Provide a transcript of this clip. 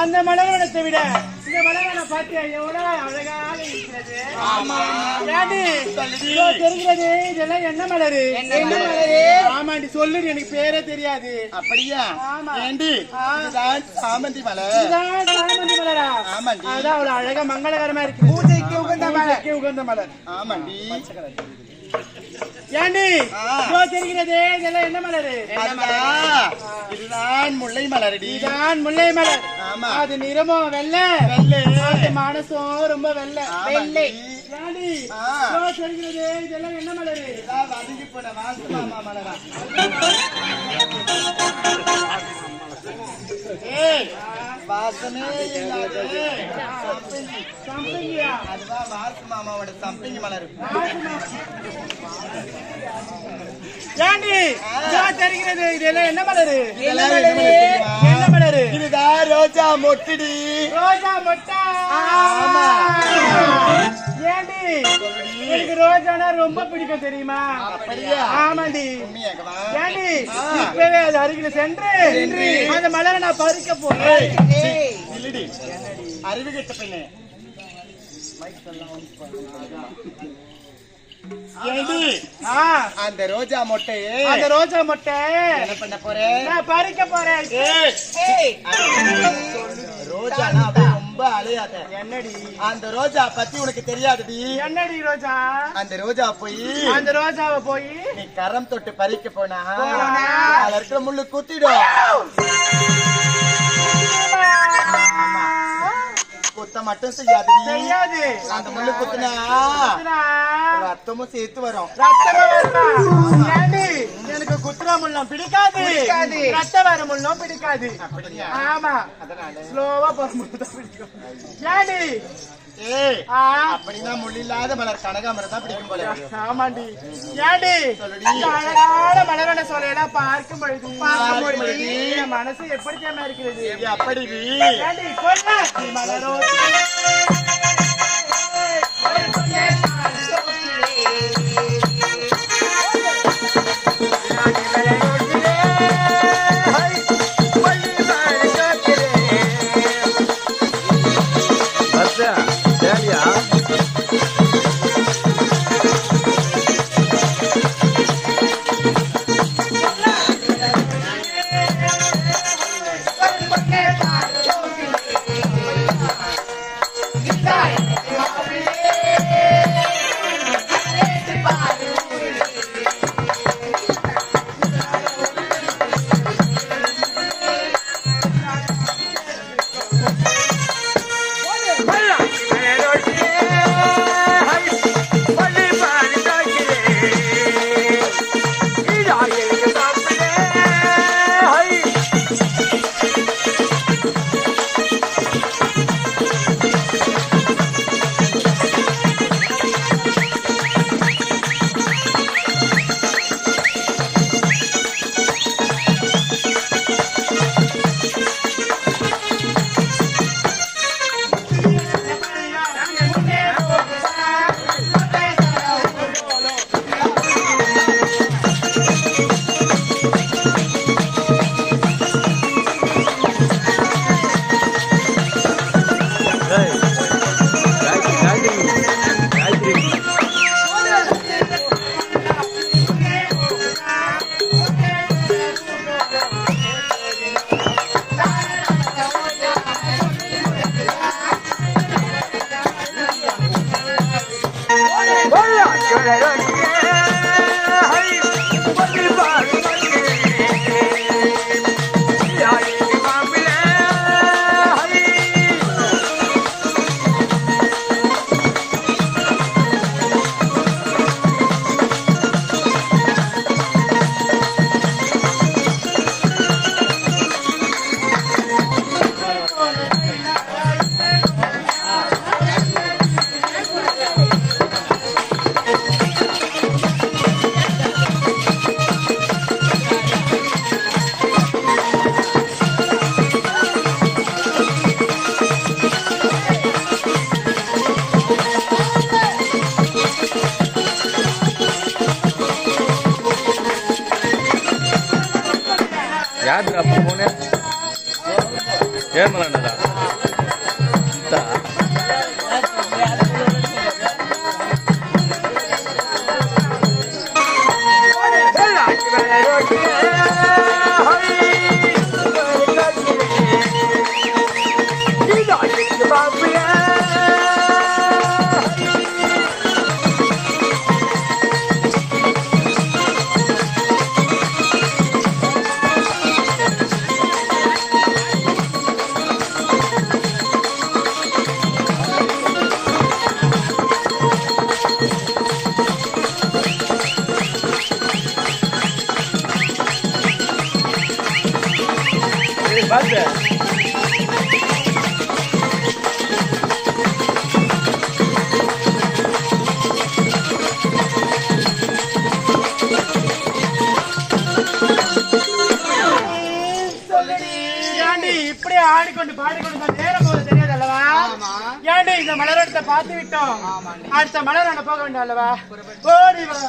அந்த மலர்வனத்தை விட இந்த மலர்வனம் பாத்தியா எவ்வளவு அழகாக இருக்கிறது. தெரிகிறது இதெல்லாம் என்ன மலரு? ஆமாண்டி சொல்லுடி, எனக்கு பேரே தெரியாது. அப்படியா? ஏண்டி சாமந்தி மலர். சாமந்தி மலரா? ஆமாண்டி. அதான் அவ்வளவு அழகா மங்களகரமா இருக்கு. பூஜைக்கு உகந்த மலர். ஆமாண்டி. ஏண்டி தெரிகிறது இதெல்லாம் என்ன மலரு? இதுதான் முல்லை மலரடி. இதுதான் முல்லை மலர். ஆமா. அது நிறமும் வெள்ளை வெள்ளை, மனசும் ரொம்ப வெள்ளை வெள்ளை. தெரிகிறது இதெல்லாம் என்ன மலரு? வதங்கி போன வாசுமாமா மலரா. வாசமே சம்பங்கியா? அதுதான் வாசு மாமாவோட சம்பங்கி மலர். ஏண்டி தெரிகிறது இதெல்லாம் என்ன மலரு? என்ன மலரு? இதுதான் ரோஜா மொட்டுடி. ரோஜா மொட்டா? ஏண்டி எனக்கு ரோஜானா ரொம்ப பிடிக்கும் தெரியுமா? ஆமாண்டி. ஏண்டி இப்பவே அது அருகில சென்று அந்த மலரை நான் பறிக்க போறேன். அறிவு கெட்ட பெண்ணே, அந்த ரோஜா மொட்டை என்ன பண்ண போறேன்? நான் பறிக்க போறேன். ரோஜானா ரொம்ப அலையாத. என்னடி அந்த ரோஜா பத்தி உனக்கு தெரியாதுடி? என்னடி ரோஜா? அந்த ரோஜாவை போய் நீ கரம் தொட்டு பறிக்க போனா அதுல இருக்கிற முள்ளு குத்திடும். குத்த மட்டும் செய்யாது. அந்த முள்ளு குத்துனா ரத்தமும் சேர்த்து வரும். எனக்கு குத்துற முள்ளும் பிடிக்காது, ரத்த வர முள்ளும் பிடிக்காது. ஆமா, ஸ்லோவா போற முள்ளு தான் பிடிக்கும். அப்படின்னா முள் இல்லாத மலர் கனகாமரம் தான் பிடிக்கும் போல. ஆமாண்டி. ஏண்டி அழகான மலரான சோலையெல்லாம் பார்க்கும் பொழுது என் மனசு எப்படி தேமா இருக்கிறது? அப்படி மலரோ ಯಾವ್ದು ಅಪ್ಪ ಫೋನ್ ಏನು ಮಾಡಣ್ಣ இப்படி ஆடிக்கொண்டு பாடிக்கொண்டு நேரம் போது தெரியாது அல்லவா? ஏண்டி இந்த மலரத்தை பார்த்து விட்டோம், அடுத்த மலர் அங்க போக வேண்டாம் அல்லவா? ஓடி வா.